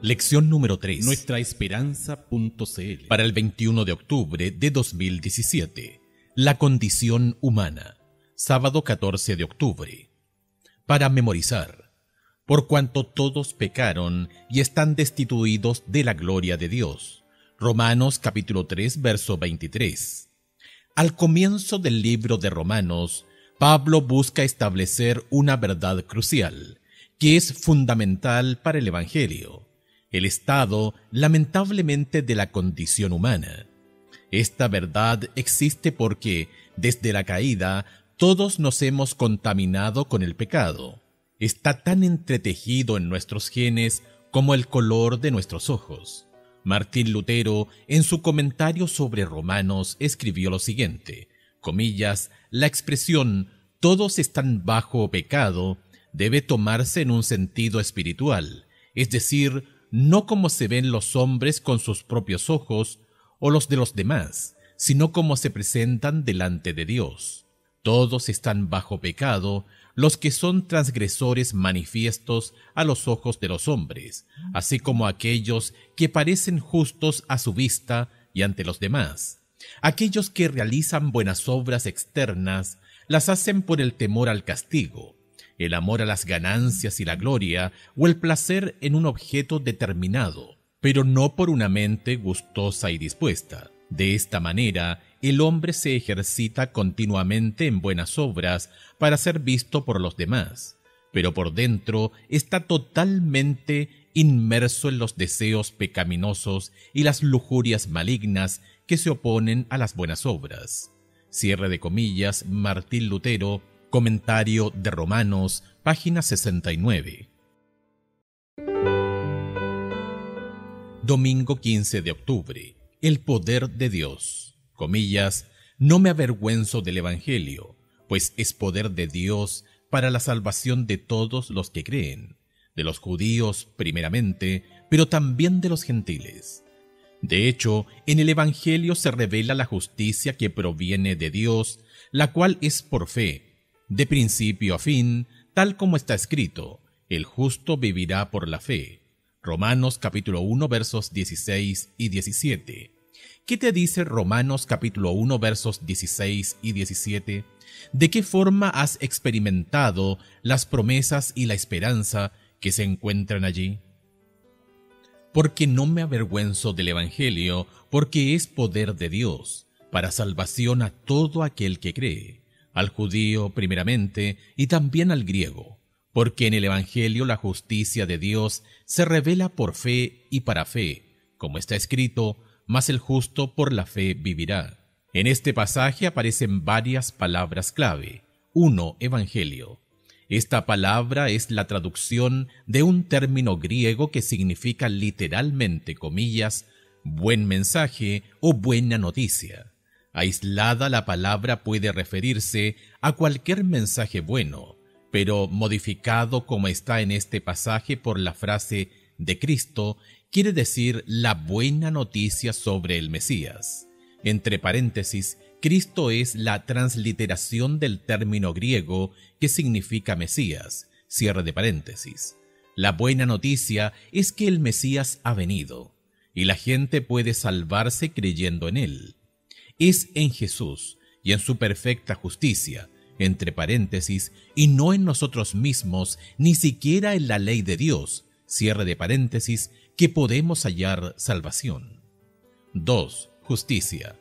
Lección número 3. Nuestraesperanza.cl. Para el 21 de octubre de 2017. La condición humana. Sábado 14 de octubre. Para memorizar. Por cuanto todos pecaron y están destituidos de la gloria de Dios. Romanos capítulo 3, verso 23. Al comienzo del libro de Romanos, Pablo busca establecer una verdad crucial, que es fundamental para el Evangelio: el estado, lamentablemente, de la condición humana. Esta verdad existe porque, desde la caída, todos nos hemos contaminado con el pecado. Está tan entretejido en nuestros genes como el color de nuestros ojos. Martín Lutero, en su comentario sobre Romanos, escribió lo siguiente, comillas, la expresión «todos están bajo pecado» debe tomarse en un sentido espiritual, es decir, no como se ven los hombres con sus propios ojos o los de los demás, sino como se presentan delante de Dios. Todos están bajo pecado los que son transgresores manifiestos a los ojos de los hombres, así como aquellos que parecen justos a su vista y ante los demás. Aquellos que realizan buenas obras externas las hacen por el temor al castigo, el amor a las ganancias y la gloria, o el placer en un objeto determinado, pero no por una mente gustosa y dispuesta. De esta manera, el hombre se ejercita continuamente en buenas obras para ser visto por los demás, pero por dentro está totalmente inmerso en los deseos pecaminosos y las lujurias malignas que se oponen a las buenas obras. Cierre de comillas, Martín Lutero, comentario de Romanos, página 69. Domingo 15 de octubre. El poder de Dios. Comillas, no me avergüenzo del Evangelio, pues es poder de Dios para la salvación de todos los que creen, de los judíos primeramente, pero también de los gentiles. De hecho, en el Evangelio se revela la justicia que proviene de Dios, la cual es por fe, de principio a fin, tal como está escrito, el justo vivirá por la fe. Romanos capítulo 1 versos 16 y 17. ¿Qué te dice Romanos capítulo 1 versos 16 y 17? ¿De qué forma has experimentado las promesas y la esperanza que se encuentran allí? Porque no me avergüenzo del Evangelio, porque es poder de Dios, para salvación a todo aquel que cree, al judío primeramente y también al griego, porque en el Evangelio la justicia de Dios se revela por fe y para fe, como está escrito, mas el justo por la fe vivirá. En este pasaje aparecen varias palabras clave. 1. Evangelio. Esta palabra es la traducción de un término griego que significa literalmente, comillas, buen mensaje o buena noticia. Aislada, la palabra puede referirse a cualquier mensaje bueno, pero modificado como está en este pasaje por la frase de Cristo, quiere decir la buena noticia sobre el Mesías. Entre paréntesis, Cristo es la transliteración del término griego que significa Mesías. Cierre de paréntesis. La buena noticia es que el Mesías ha venido, y la gente puede salvarse creyendo en él. Es en Jesús y en su perfecta justicia, entre paréntesis, y no en nosotros mismos, ni siquiera en la ley de Dios, cierre de paréntesis, que podemos hallar salvación. 2. Justicia.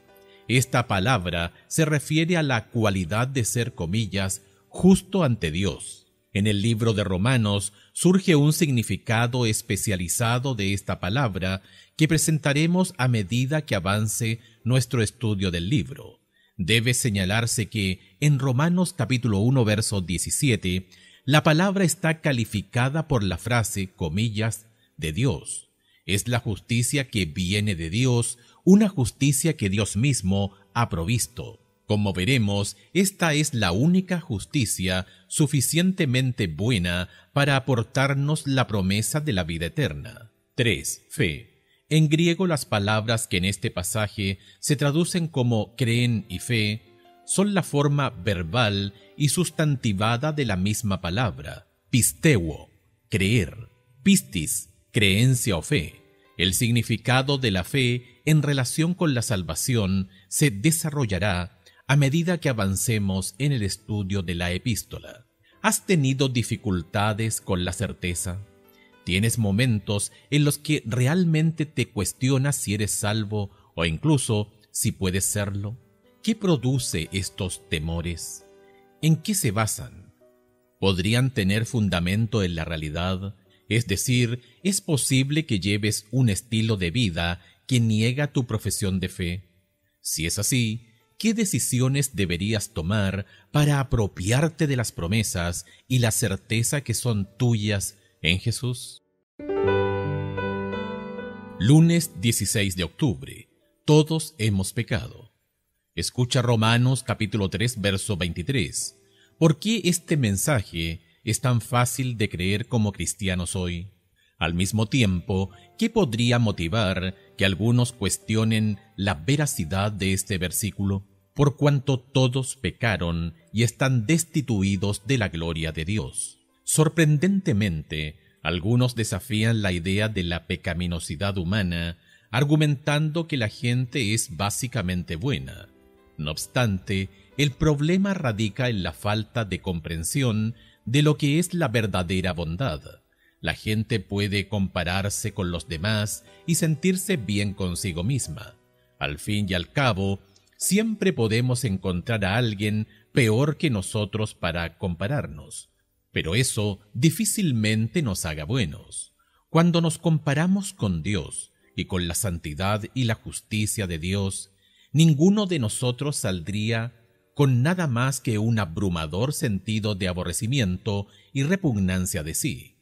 Esta palabra se refiere a la cualidad de ser, comillas, justo ante Dios. En el libro de Romanos surge un significado especializado de esta palabra que presentaremos a medida que avance nuestro estudio del libro. Debe señalarse que en Romanos capítulo 1 verso 17, la palabra está calificada por la frase, comillas, de Dios. Es la justicia que viene de Dios, una justicia que Dios mismo ha provisto. Como veremos, esta es la única justicia suficientemente buena para aportarnos la promesa de la vida eterna. 3. Fe. En griego, las palabras que en este pasaje se traducen como creen y fe son la forma verbal y sustantivada de la misma palabra, pisteuo, creer, pistis, creencia o fe. El significado de la fe en relación con la salvación se desarrollará a medida que avancemos en el estudio de la epístola. ¿Has tenido dificultades con la certeza? ¿Tienes momentos en los que realmente te cuestionas si eres salvo o incluso si puedes serlo? ¿Qué produce estos temores? ¿En qué se basan? ¿Podrían tener fundamento en la realidad? Es decir, ¿es posible que lleves un estilo de vida que niega tu profesión de fe? Si es así, ¿qué decisiones deberías tomar para apropiarte de las promesas y la certeza que son tuyas en Jesús? Lunes 16 de octubre. Todos hemos pecado. Escucha Romanos capítulo 3, verso 23. ¿Por qué este mensaje es tan fácil de creer como cristianos hoy? Al mismo tiempo, ¿qué podría motivar que algunos cuestionen la veracidad de este versículo? Por cuanto todos pecaron y están destituidos de la gloria de Dios. Sorprendentemente, algunos desafían la idea de la pecaminosidad humana, argumentando que la gente es básicamente buena. No obstante, el problema radica en la falta de comprensión de lo que es la verdadera bondad. La gente puede compararse con los demás y sentirse bien consigo misma. Al fin y al cabo, siempre podemos encontrar a alguien peor que nosotros para compararnos, pero eso difícilmente nos haga buenos. Cuando nos comparamos con Dios y con la santidad y la justicia de Dios, ninguno de nosotros saldría con nada más que un abrumador sentido de aborrecimiento y repugnancia de sí.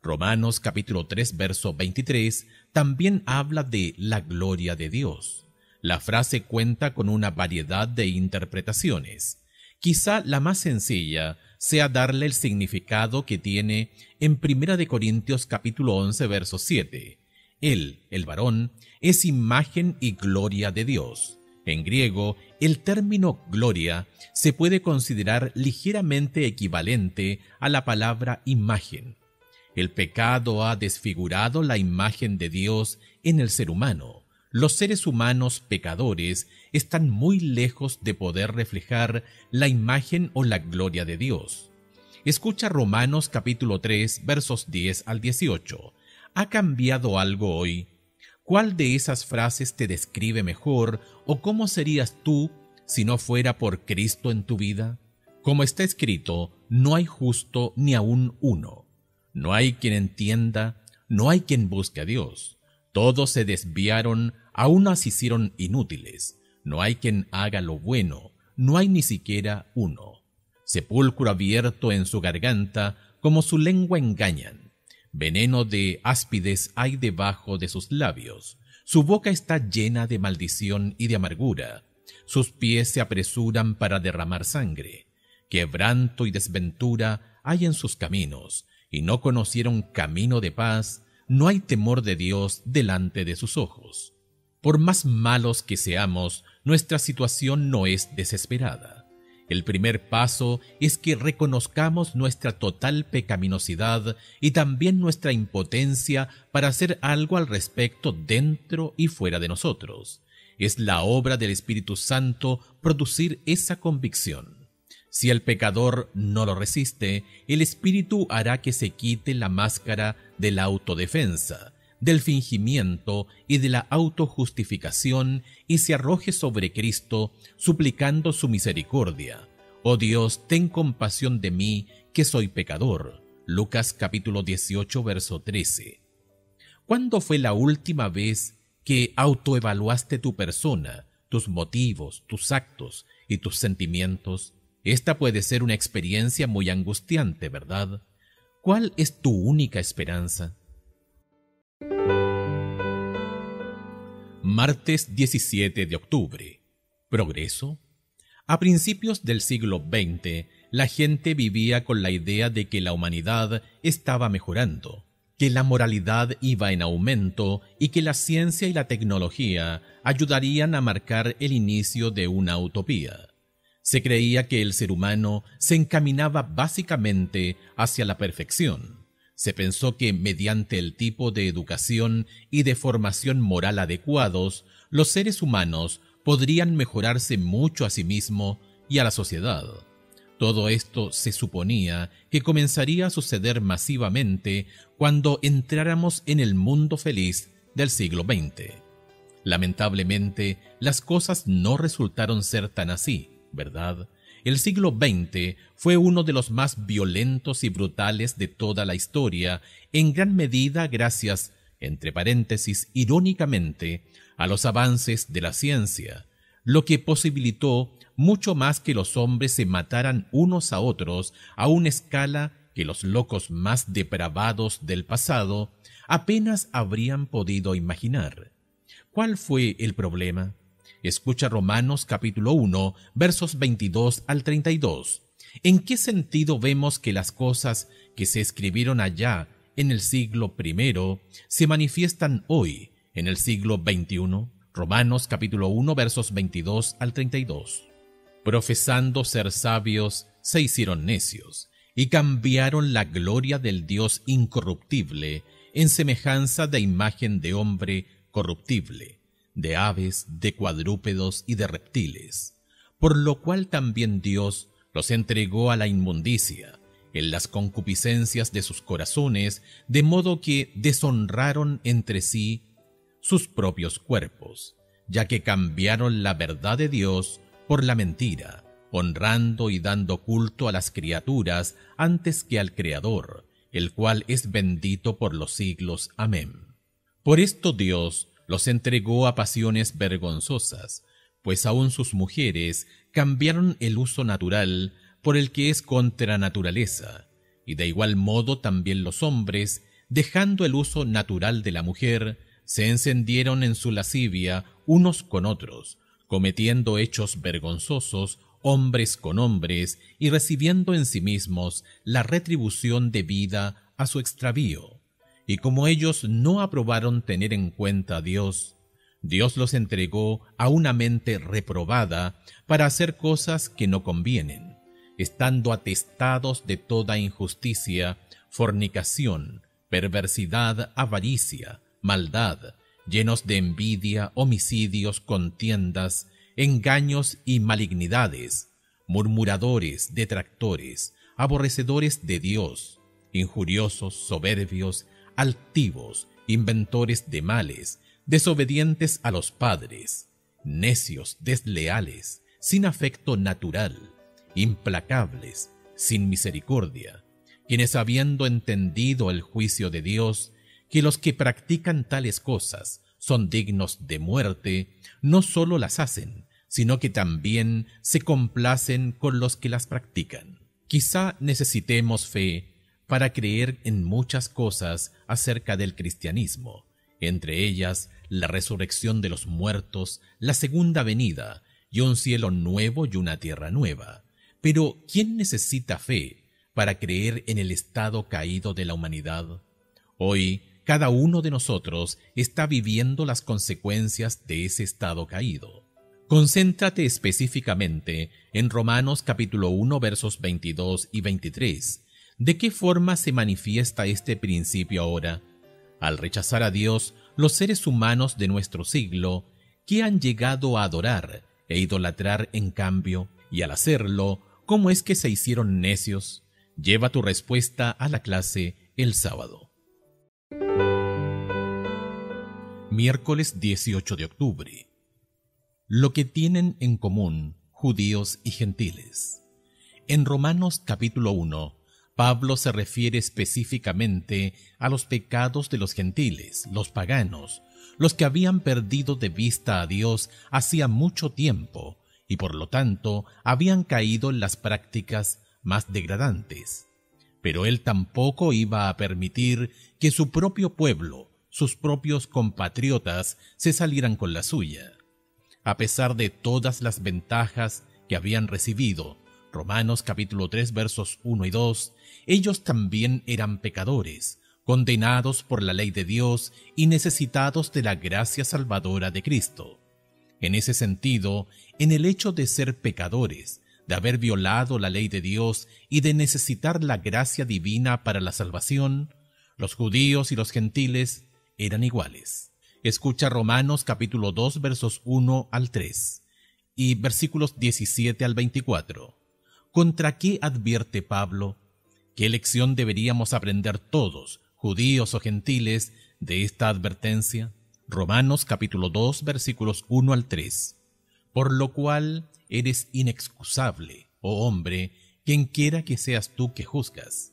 Romanos capítulo 3, verso 23 también habla de la gloria de Dios. La frase cuenta con una variedad de interpretaciones. Quizá la más sencilla sea darle el significado que tiene en 1 Corintios capítulo 11, verso 7. Él, el varón, es imagen y gloria de Dios. En griego, el término gloria se puede considerar ligeramente equivalente a la palabra imagen. El pecado ha desfigurado la imagen de Dios en el ser humano. Los seres humanos pecadores están muy lejos de poder reflejar la imagen o la gloria de Dios. Escucha Romanos capítulo 3, versos 10 al 18. ¿Ha cambiado algo hoy? ¿Cuál de esas frases te describe mejor o cómo serías tú si no fuera por Cristo en tu vida? Como está escrito, no hay justo ni aun uno. No hay quien entienda, no hay quien busque a Dios. Todos se desviaron, a unas hicieron inútiles. No hay quien haga lo bueno, no hay ni siquiera uno. Sepulcro abierto en su garganta, como su lengua engañan. Veneno de áspides hay debajo de sus labios. Su boca está llena de maldición y de amargura. Sus pies se apresuran para derramar sangre. Quebranto y desventura hay en sus caminos, y no conocieron camino de paz. No hay temor de Dios delante de sus ojos. Por más malos que seamos, nuestra situación no es desesperada. El primer paso es que reconozcamos nuestra total pecaminosidad y también nuestra impotencia para hacer algo al respecto dentro y fuera de nosotros. Es la obra del Espíritu Santo producir esa convicción. Si el pecador no lo resiste, el Espíritu hará que se quite la máscara de la autodefensa, del fingimiento y de la autojustificación y se arroje sobre Cristo, suplicando su misericordia. Oh Dios, ten compasión de mí, que soy pecador. Lucas capítulo 18, verso 13. ¿Cuándo fue la última vez que autoevaluaste tu persona, tus motivos, tus actos y tus sentimientos? Esta puede ser una experiencia muy angustiante, ¿verdad? ¿Cuál es tu única esperanza? Martes 17 de octubre. ¿Progreso? A principios del siglo XX, la gente vivía con la idea de que la humanidad estaba mejorando, que la moralidad iba en aumento y que la ciencia y la tecnología ayudarían a marcar el inicio de una utopía. Se creía que el ser humano se encaminaba básicamente hacia la perfección. Se pensó que mediante el tipo de educación y de formación moral adecuados, los seres humanos podrían mejorarse mucho a sí mismos y a la sociedad. Todo esto se suponía que comenzaría a suceder masivamente cuando entráramos en el mundo feliz del siglo XX. Lamentablemente, las cosas no resultaron ser tan así, ¿verdad? El siglo XX fue uno de los más violentos y brutales de toda la historia, en gran medida gracias, entre paréntesis, irónicamente, a los avances de la ciencia, lo que posibilitó mucho más que los hombres se mataran unos a otros a una escala que los locos más depravados del pasado apenas habrían podido imaginar. ¿Cuál fue el problema? Escucha Romanos capítulo 1, versos 22 al 32. ¿En qué sentido vemos que las cosas que se escribieron allá en el siglo I se manifiestan hoy, en el siglo XXI? Romanos capítulo 1, versos 22 al 32. Profesando ser sabios, se hicieron necios, y cambiaron la gloria del Dios incorruptible en semejanza de imagen de hombre corruptible, de aves, de cuadrúpedos y de reptiles, por lo cual también Dios los entregó a la inmundicia en las concupiscencias de sus corazones, de modo que deshonraron entre sí sus propios cuerpos, ya que cambiaron la verdad de Dios por la mentira, honrando y dando culto a las criaturas antes que al Creador, el cual es bendito por los siglos. Amén. Por esto Dios los entregó a pasiones vergonzosas, pues aun sus mujeres cambiaron el uso natural por el que es contra naturaleza, y de igual modo también los hombres, dejando el uso natural de la mujer, se encendieron en su lascivia unos con otros, cometiendo hechos vergonzosos hombres con hombres y recibiendo en sí mismos la retribución debida a su extravío. Y como ellos no aprobaron tener en cuenta a Dios, Dios los entregó a una mente reprobada para hacer cosas que no convienen, estando atestados de toda injusticia, fornicación, perversidad, avaricia, maldad, llenos de envidia, homicidios, contiendas, engaños y malignidades, murmuradores, detractores, aborrecedores de Dios, injuriosos, soberbios, altivos, inventores de males, desobedientes a los padres, necios, desleales, sin afecto natural, implacables, sin misericordia, quienes habiendo entendido el juicio de Dios, que los que practican tales cosas son dignos de muerte, no sólo las hacen, sino que también se complacen con los que las practican. Quizá necesitemos fe para creer en muchas cosas acerca del cristianismo, entre ellas la resurrección de los muertos, la segunda venida, y un cielo nuevo y una tierra nueva. Pero ¿quién necesita fe para creer en el estado caído de la humanidad? Hoy, cada uno de nosotros está viviendo las consecuencias de ese estado caído. Concéntrate específicamente en Romanos capítulo 1 versos 22 y 23. ¿De qué forma se manifiesta este principio ahora? Al rechazar a Dios, los seres humanos de nuestro siglo, ¿qué han llegado a adorar e idolatrar en cambio? Y al hacerlo, ¿cómo es que se hicieron necios? Lleva tu respuesta a la clase el sábado. Miércoles 18 de octubre. Lo que tienen en común judíos y gentiles. En Romanos capítulo 1, Pablo se refiere específicamente a los pecados de los gentiles, los paganos, los que habían perdido de vista a Dios hacía mucho tiempo y por lo tanto habían caído en las prácticas más degradantes. Pero él tampoco iba a permitir que su propio pueblo, sus propios compatriotas, se salieran con la suya. A pesar de todas las ventajas que habían recibido, Romanos capítulo 3 versos 1 y 2, ellos también eran pecadores, condenados por la ley de Dios y necesitados de la gracia salvadora de Cristo. En ese sentido, en el hecho de ser pecadores, de haber violado la ley de Dios y de necesitar la gracia divina para la salvación, Los judíos y los gentiles eran iguales. Escucha Romanos capítulo 2 versos 1 al 3 y versículos 17 al 24. ¿Contra qué advierte Pablo? ¿Qué lección deberíamos aprender todos, judíos o gentiles, de esta advertencia? Romanos capítulo 2 versículos 1 al 3. Por lo cual eres inexcusable, oh hombre, quienquiera que seas tú que juzgas.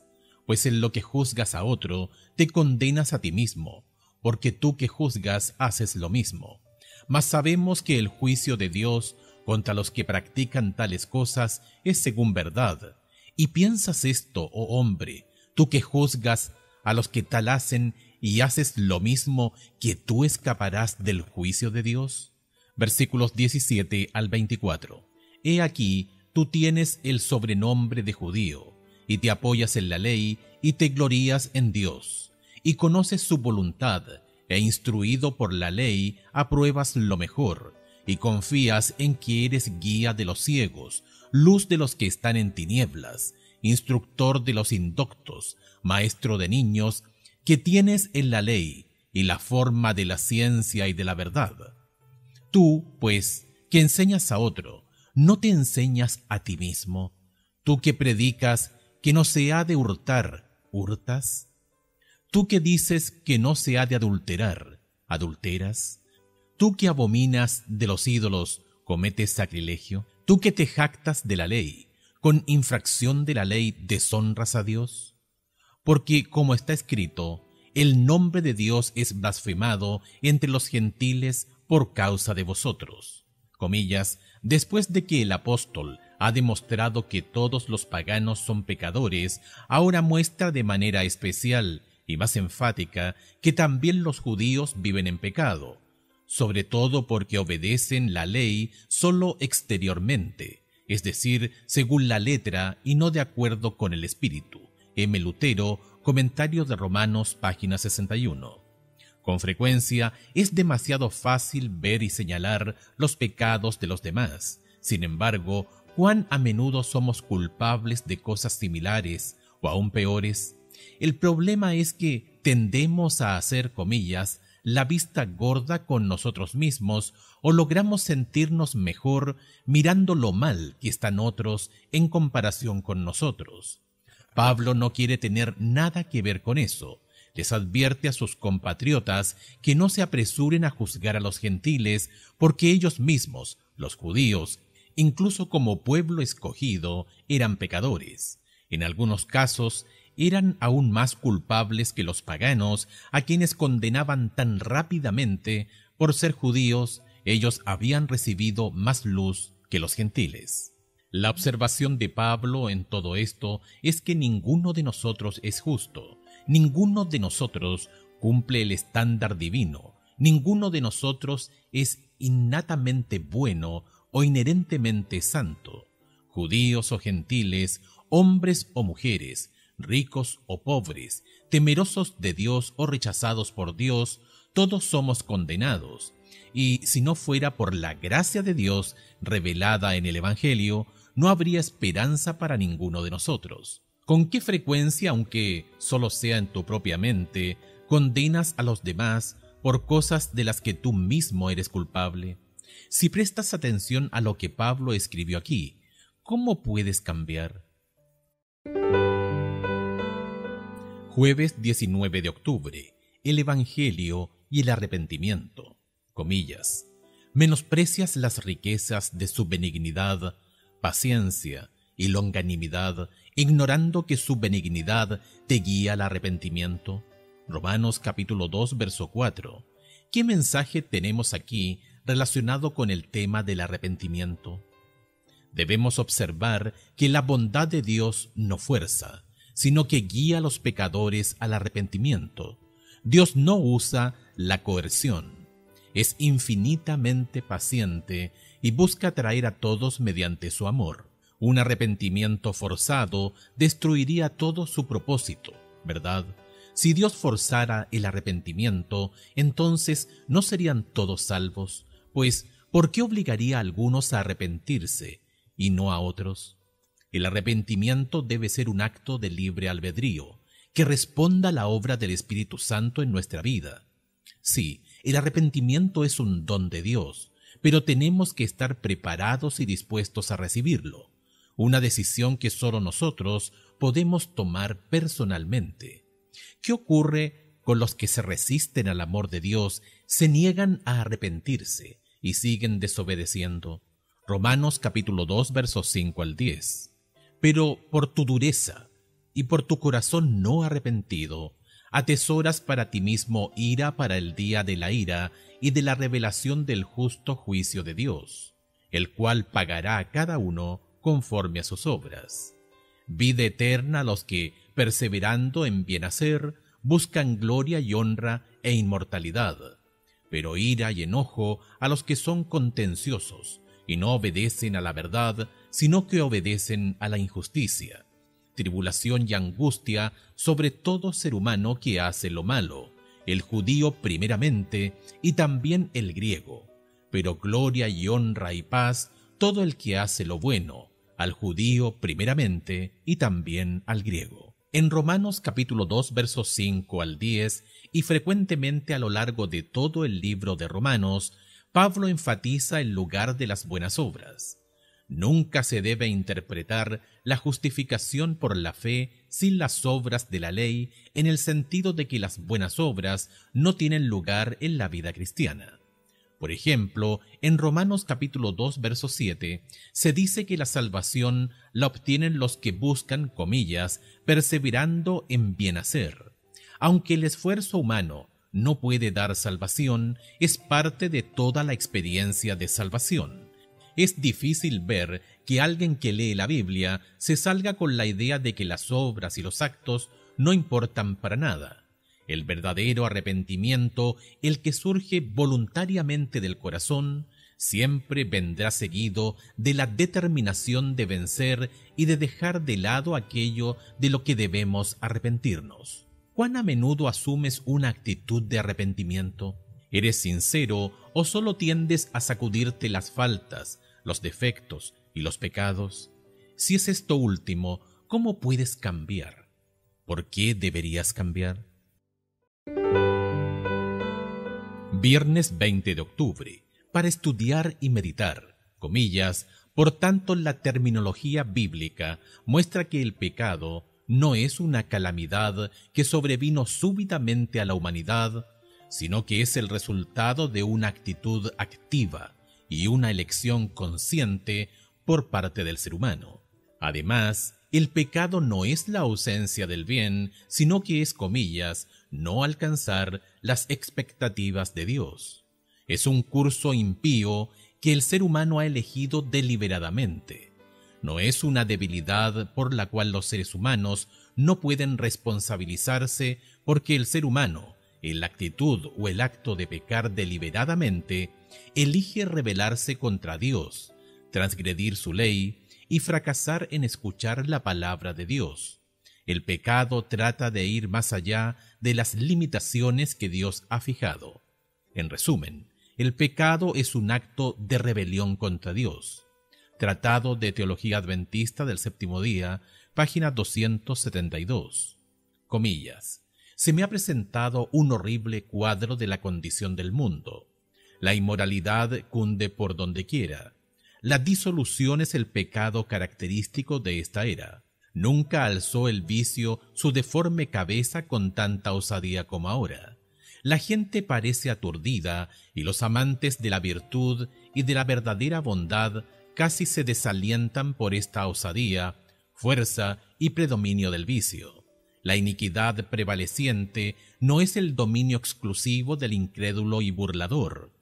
Pues en lo que juzgas a otro, te condenas a ti mismo, porque tú que juzgas haces lo mismo. Mas sabemos que el juicio de Dios contra los que practican tales cosas es según verdad. ¿Y piensas esto, oh hombre, tú que juzgas a los que tal hacen y haces lo mismo, que tú escaparás del juicio de Dios? Versículos 17 al 24. He aquí, tú tienes el sobrenombre de judío, y te apoyas en la ley, y te glorías en Dios, y conoces su voluntad, e instruido por la ley, apruebas lo mejor, y confías en que eres guía de los ciegos, luz de los que están en tinieblas, instructor de los indoctos, maestro de niños, que tienes en la ley, y la forma de la ciencia y de la verdad. Tú, pues, que enseñas a otro, ¿no te enseñas a ti mismo? Tú que predicas que no se ha de hurtar, ¿hurtas? Tú que dices que no se ha de adulterar, ¿adulteras? Tú que abominas de los ídolos, ¿cometes sacrilegio? Tú que te jactas de la ley, ¿con infracción de la ley deshonras a Dios? Porque, como está escrito, el nombre de Dios es blasfemado entre los gentiles por causa de vosotros. Comillas, después de que el apóstol ha demostrado que todos los paganos son pecadores, ahora muestra de manera especial y más enfática que también los judíos viven en pecado, sobre todo porque obedecen la ley solo exteriormente, es decir, según la letra y no de acuerdo con el espíritu. M. Lutero, Comentario de Romanos, página 61. Con frecuencia es demasiado fácil ver y señalar los pecados de los demás. Sin embargo, ¿cuán a menudo somos culpables de cosas similares o aún peores? El problema es que tendemos a hacer, comillas, la vista gorda con nosotros mismos, o logramos sentirnos mejor mirando lo mal que están otros en comparación con nosotros. Pablo no quiere tener nada que ver con eso. Les advierte a sus compatriotas que no se apresuren a juzgar a los gentiles, porque ellos mismos, los judíos, incluso como pueblo escogido, eran pecadores. En algunos casos, eran aún más culpables que los paganos, a quienes condenaban tan rápidamente. Por ser judíos, ellos habían recibido más luz que los gentiles. La observación de Pablo en todo esto es que ninguno de nosotros es justo, ninguno de nosotros cumple el estándar divino, ninguno de nosotros es innatamente bueno o inherentemente santo. Judíos o gentiles, hombres o mujeres, ricos o pobres, temerosos de Dios o rechazados por Dios, todos somos condenados. Y si no fuera por la gracia de Dios revelada en el Evangelio, no habría esperanza para ninguno de nosotros. ¿Con qué frecuencia, aunque solo sea en tu propia mente, condenas a los demás por cosas de las que tú mismo eres culpable? Si prestas atención a lo que Pablo escribió aquí, ¿cómo puedes cambiar? Jueves 19 de octubre. El Evangelio y el arrepentimiento. Comillas. Menosprecias las riquezas de su benignidad, paciencia y longanimidad, ignorando que su benignidad te guía al arrepentimiento. Romanos capítulo 2, verso 4. ¿Qué mensaje tenemos aquí relacionado con el tema del arrepentimiento? Debemos observar que la bondad de Dios no fuerza, sino que guía a los pecadores al arrepentimiento. Dios no usa la coerción. Es infinitamente paciente y busca atraer a todos mediante su amor. Un arrepentimiento forzado destruiría todo su propósito, ¿verdad? Si Dios forzara el arrepentimiento, entonces no serían todos salvos, pues ¿por qué obligaría a algunos a arrepentirse y no a otros? El arrepentimiento debe ser un acto de libre albedrío, que responda a la obra del Espíritu Santo en nuestra vida. Sí, el arrepentimiento es un don de Dios, pero tenemos que estar preparados y dispuestos a recibirlo, una decisión que solo nosotros podemos tomar personalmente. ¿Qué ocurre con los que se resisten al amor de Dios, se niegan a arrepentirse y siguen desobedeciendo? Romanos capítulo 2, versos 5 al 10. Pero por tu dureza y por tu corazón no arrepentido, atesoras para ti mismo ira para el día de la ira y de la revelación del justo juicio de Dios, el cual pagará a cada uno conforme a sus obras. Vida eterna a los que, perseverando en bien hacer, buscan gloria y honra e inmortalidad, pero ira y enojo a los que son contenciosos y no obedecen a la verdad, sino que obedecen a la injusticia. Tribulación y angustia sobre todo ser humano que hace lo malo, el judío primeramente y también el griego, pero gloria y honra y paz todo el que hace lo bueno, al judío primeramente y también al griego. En Romanos capítulo 2 versos 5 al 10 y frecuentemente a lo largo de todo el libro de Romanos, Pablo enfatiza el lugar de las buenas obras. Nunca se debe interpretar la justificación por la fe sin las obras de la ley, en el sentido de que las buenas obras no tienen lugar en la vida cristiana. Por ejemplo, en Romanos capítulo 2, verso 7, se dice que la salvación la obtienen los que buscan, comillas, perseverando en bien hacer. Aunque el esfuerzo humano no puede dar salvación, es parte de toda la experiencia de salvación. Es difícil ver que alguien que lee la Biblia se salga con la idea de que las obras y los actos no importan para nada. El verdadero arrepentimiento, el que surge voluntariamente del corazón, siempre vendrá seguido de la determinación de vencer y de dejar de lado aquello de lo que debemos arrepentirnos. ¿Cuán a menudo asumes una actitud de arrepentimiento? ¿Eres sincero o solo tiendes a sacudirte las faltas, los defectos y los pecados? Si es esto último, ¿cómo puedes cambiar? ¿Por qué deberías cambiar? Viernes 20 de octubre, para estudiar y meditar, comillas. Por tanto, la terminología bíblica muestra que el pecado no es una calamidad que sobrevino súbitamente a la humanidad, sino que es el resultado de una actitud activa y una elección consciente por parte del ser humano. Además, el pecado no es la ausencia del bien, sino que es, comillas, no alcanzar las expectativas de Dios. Es un curso impío que el ser humano ha elegido deliberadamente. No es una debilidad por la cual los seres humanos no pueden responsabilizarse, porque el ser humano, en la actitud o el acto de pecar deliberadamente, elige rebelarse contra Dios, transgredir su ley y fracasar en escuchar la palabra de Dios. El pecado trata de ir más allá de las limitaciones que Dios ha fijado. En resumen, el pecado es un acto de rebelión contra Dios. Tratado de Teología Adventista del Séptimo Día, página 272. Comillas. Se me ha presentado un horrible cuadro de la condición del mundo. La inmoralidad cunde por donde quiera. La disolución es el pecado característico de esta era. Nunca alzó el vicio su deforme cabeza con tanta osadía como ahora. La gente parece aturdida y los amantes de la virtud y de la verdadera bondad casi se desalientan por esta osadía, fuerza y predominio del vicio. La iniquidad prevaleciente no es el dominio exclusivo del incrédulo y burlador.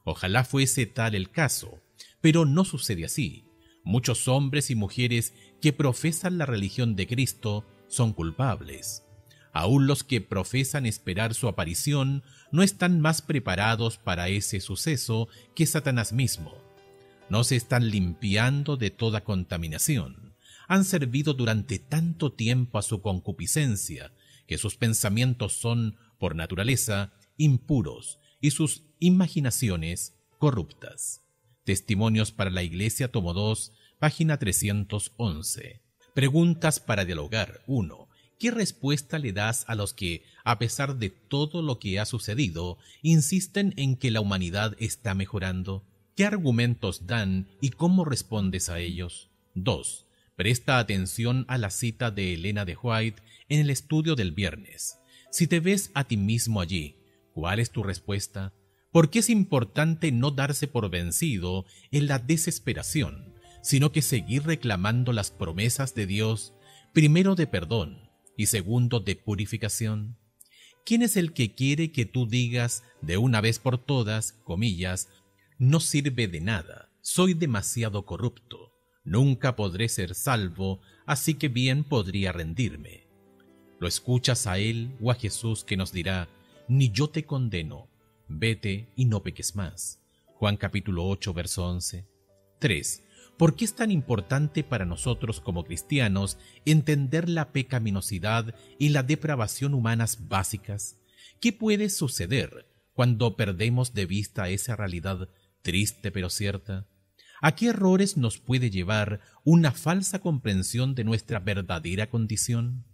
Ojalá fuese tal el caso, pero no sucede así. Muchos hombres y mujeres que profesan la religión de Cristo son culpables. Aún los que profesan esperar su aparición no están más preparados para ese suceso que Satanás mismo. No se están limpiando de toda contaminación. Han servido durante tanto tiempo a su concupiscencia que sus pensamientos son, por naturaleza, impuros y sus imaginaciones corruptas. Testimonios para la Iglesia, tomo 2, página 311. Preguntas para dialogar. 1. ¿Qué respuesta le das a los que, a pesar de todo lo que ha sucedido, insisten en que la humanidad está mejorando? ¿Qué argumentos dan y cómo respondes a ellos? 2. Presta atención a la cita de Elena de White en el estudio del viernes. Si te ves a ti mismo allí, ¿cuál es tu respuesta? ¿Por qué es importante no darse por vencido en la desesperación, sino que seguir reclamando las promesas de Dios, primero de perdón y segundo de purificación? ¿Quién es el que quiere que tú digas de una vez por todas, comillas, no sirve de nada, soy demasiado corrupto, nunca podré ser salvo, así que bien podría rendirme? ¿Lo escuchas a Él o a Jesús que nos dirá, ni yo te condeno, vete y no peques más? Juan capítulo 8, verso 11. 3. ¿Por qué es tan importante para nosotros como cristianos entender la pecaminosidad y la depravación humanas básicas? ¿Qué puede suceder cuando perdemos de vista esa realidad triste pero cierta? ¿A qué errores nos puede llevar una falsa comprensión de nuestra verdadera condición?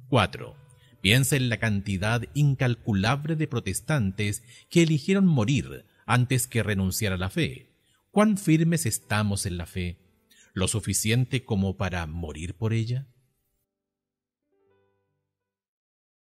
4. Piensa en la cantidad incalculable de protestantes que eligieron morir antes que renunciar a la fe. ¿Cuán firmes estamos en la fe? ¿Lo suficiente como para morir por ella?